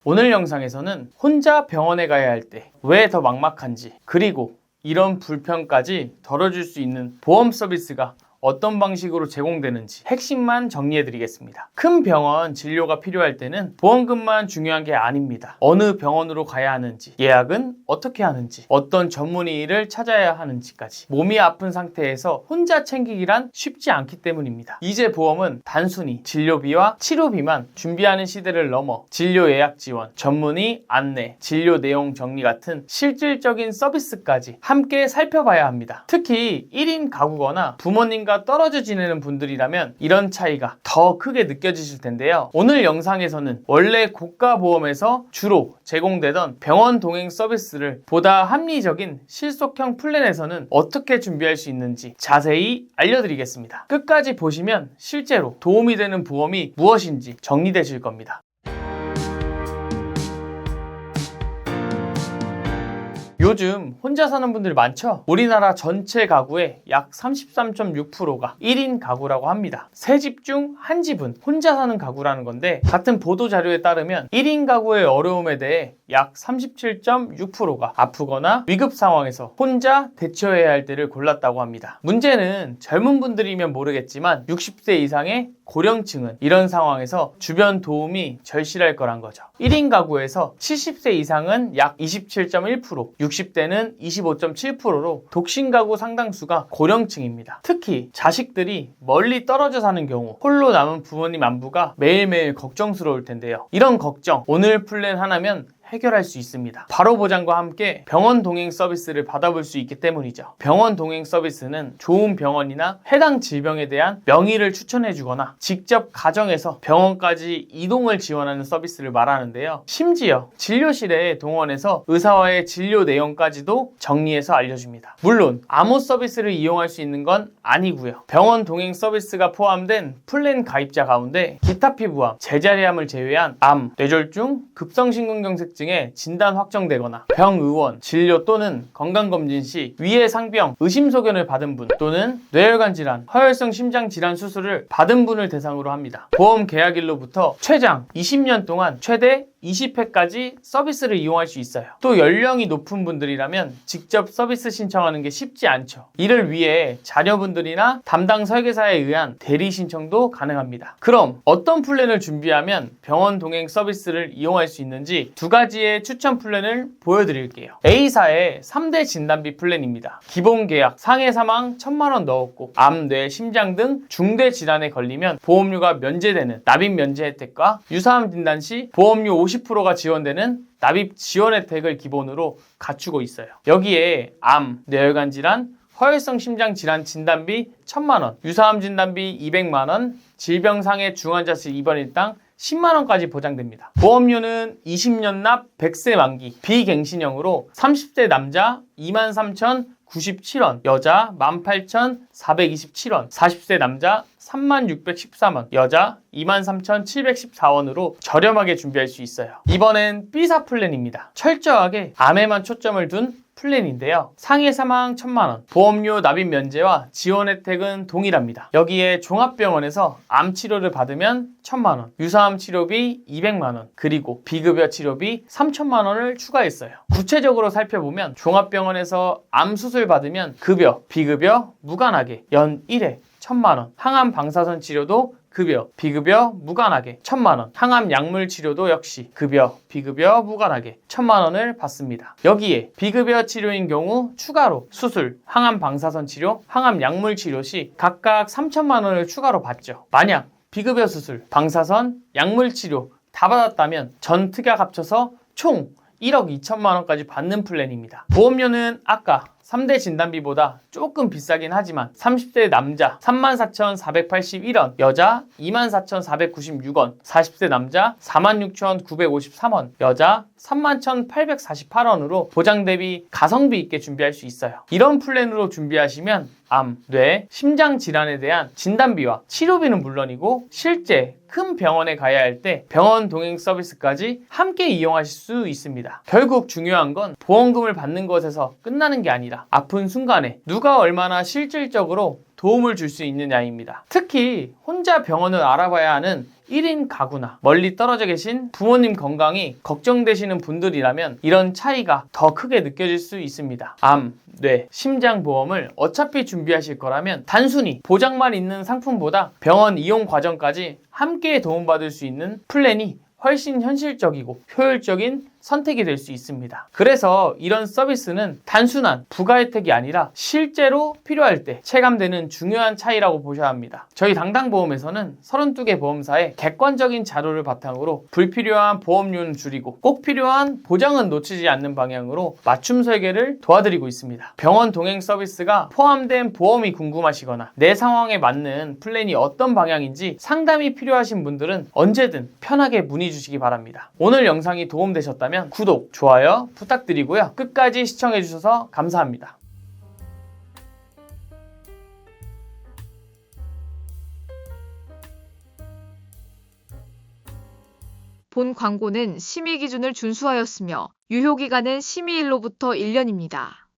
오늘 영상에서는 혼자 병원에 가야 할 때 왜 더 막막한지, 그리고 이런 불편까지 덜어줄 수 있는 보험 서비스가 어떤 방식으로 제공되는지 핵심만 정리해드리겠습니다. 큰 병원 진료가 필요할 때는 보험금만 중요한 게 아닙니다. 어느 병원으로 가야 하는지, 예약은 어떻게 하는지, 어떤 전문의를 찾아야 하는지까지 몸이 아픈 상태에서 혼자 챙기기란 쉽지 않기 때문입니다. 이제 보험은 단순히 진료비와 치료비만 준비하는 시대를 넘어 진료 예약 지원, 전문의 안내, 진료 내용 정리 같은 실질적인 서비스까지 함께 살펴봐야 합니다. 특히 1인 가구거나 부모님과 떨어져 지내는 분들이라면 이런 차이가 더 크게 느껴지실 텐데요. 오늘 영상에서는 원래 고가 보험에서 주로 제공되던 병원 동행 서비스를 보다 합리적인 실속형 플랜에서는 어떻게 준비할 수 있는지 자세히 알려드리겠습니다. 끝까지 보시면 실제로 도움이 되는 보험이 무엇인지 정리되실 겁니다. 요즘 혼자 사는 분들 많죠? 우리나라 전체 가구의 약 33.6%가 1인 가구라고 합니다. 3집 중 1집은 혼자 사는 가구라는 건데, 같은 보도자료에 따르면 1인 가구의 어려움에 대해 약 37.6%가 아프거나 위급 상황에서 혼자 대처해야 할 때를 골랐다고 합니다. 문제는 젊은 분들이면 모르겠지만 60세 이상의 고령층은 이런 상황에서 주변 도움이 절실할 거란 거죠. 1인 가구에서 70세 이상은 약 27.1%, 60대는 25.7%로 독신 가구 상당수가 고령층입니다. 특히 자식들이 멀리 떨어져 사는 경우 홀로 남은 부모님 안부가 매일매일 걱정스러울 텐데요. 이런 걱정 오늘 플랜 하나면 해결할 수 있습니다. 바로 보장과 함께 병원 동행 서비스를 받아볼 수 있기 때문이죠. 병원 동행 서비스는 좋은 병원이나 해당 질병에 대한 명의를 추천해주거나 직접 가정에서 병원까지 이동을 지원하는 서비스를 말하는데요. 심지어 진료실에 동원해서 의사와의 진료 내용까지도 정리해서 알려줍니다. 물론 아무 서비스를 이용할 수 있는 건 아니고요. 병원 동행 서비스가 포함된 플랜 가입자 가운데 기타 피부암, 제자리암을 제외한 암, 뇌졸중, 급성심근경색 등의 진단 확정되거나 병의원, 진료 또는 건강검진 시 위해 상병, 의심소견을 받은 분 또는 뇌혈관 질환, 허혈성 심장 질환 수술을 받은 분을 대상으로 합니다. 보험 계약일로부터 최장 20년 동안 최대 20회까지 서비스를 이용할 수 있어요. 또 연령이 높은 분들이라면 직접 서비스 신청하는 게 쉽지 않죠. 이를 위해 자녀분들이나 담당 설계사에 의한 대리 신청도 가능합니다. 그럼 어떤 플랜을 준비하면 병원 동행 서비스를 이용할 수 있는지 두 가지의 추천 플랜을 보여드릴게요. A사의 3대 진단비 플랜입니다. 기본 계약 상해 사망 1,000만 원 넣었고 암, 뇌, 심장 등 중대 질환에 걸리면 보험료가 면제되는 납입 면제 혜택과 유사암 진단 시 보험료 50%가 지원되는 납입 지원 혜택을 기본으로 갖추고 있어요. 여기에 암, 뇌혈관 질환, 허혈성 심장 질환 진단비 1,000만 원, 유사암 진단비 200만 원, 질병상해 중환자실 입원일당 10만 원까지 보장됩니다. 보험료는 20년 납 100세 만기 비갱신형으로 30대 남자 23,097원, 여자 18,427원, 40세 남자 36,613원, 여자 23,714원으로 저렴하게 준비할 수 있어요. 이번엔 B사 플랜입니다. 철저하게 암에만 초점을 둔 플랜인데요. 상해 사망 1,000만 원, 보험료 납입 면제와 지원 혜택은 동일합니다. 여기에 종합병원에서 암 치료를 받으면 1,000만 원, 유사암 치료비 200만 원, 그리고 비급여 치료비 3,000만 원을 추가했어요. 구체적으로 살펴보면 종합병원에서 암 수술 받으면 급여, 비급여 무관하게 연 1회 1,000만 원, 항암 방사선 치료도 급여, 비급여 무관하게 1,000만 원, 항암 약물 치료도 역시 급여, 비급여 무관하게 1,000만 원을 받습니다. 여기에 비급여 치료인 경우 추가로 수술, 항암 방사선 치료, 항암 약물 치료 시 각각 3,000만 원을 추가로 받죠. 만약 비급여 수술, 방사선, 약물 치료 다 받았다면 전 특약 합쳐서 총 1억 2천만 원까지 받는 플랜입니다. 보험료는 아까 3대 진단비보다 조금 비싸긴 하지만 30대 남자 34,481원, 여자 24,496원, 40세 남자 46,953원, 여자 31,848원으로 보장 대비 가성비 있게 준비할 수 있어요. 이런 플랜으로 준비하시면 암, 뇌, 심장 질환에 대한 진단비와 치료비는 물론이고 실제 큰 병원에 가야 할 때 병원 동행 서비스까지 함께 이용하실 수 있습니다. 결국 중요한 건 보험금을 받는 것에서 끝나는 게 아니라 아픈 순간에 누가 얼마나 실질적으로 도움을 줄 수 있느냐입니다. 특히 혼자 병원을 알아봐야 하는 1인 가구나 멀리 떨어져 계신 부모님 건강이 걱정되시는 분들이라면 이런 차이가 더 크게 느껴질 수 있습니다. 암, 뇌, 심장 보험을 어차피 준비하실 거라면 단순히 보장만 있는 상품보다 병원 이용 과정까지 함께 도움받을 수 있는 플랜이 훨씬 현실적이고 효율적인 선택이 될 수 있습니다. 그래서 이런 서비스는 단순한 부가 혜택이 아니라 실제로 필요할 때 체감되는 중요한 차이라고 보셔야 합니다. 저희 당당보험에서는 32개 보험사의 객관적인 자료를 바탕으로 불필요한 보험료는 줄이고 꼭 필요한 보장은 놓치지 않는 방향으로 맞춤 설계를 도와드리고 있습니다. 병원 동행 서비스가 포함된 보험이 궁금하시거나 내 상황에 맞는 플랜이 어떤 방향인지 상담이 필요하신 분들은 언제든 편하게 문의 주시기 바랍니다. 오늘 영상이 도움되셨다면 구독, 좋아요 부탁드리고요. 끝까지 시청해주셔서 감사합니다. 본 광고는 심의 기준을 준수하였으며 유효기간은 심의일로부터 1년입니다.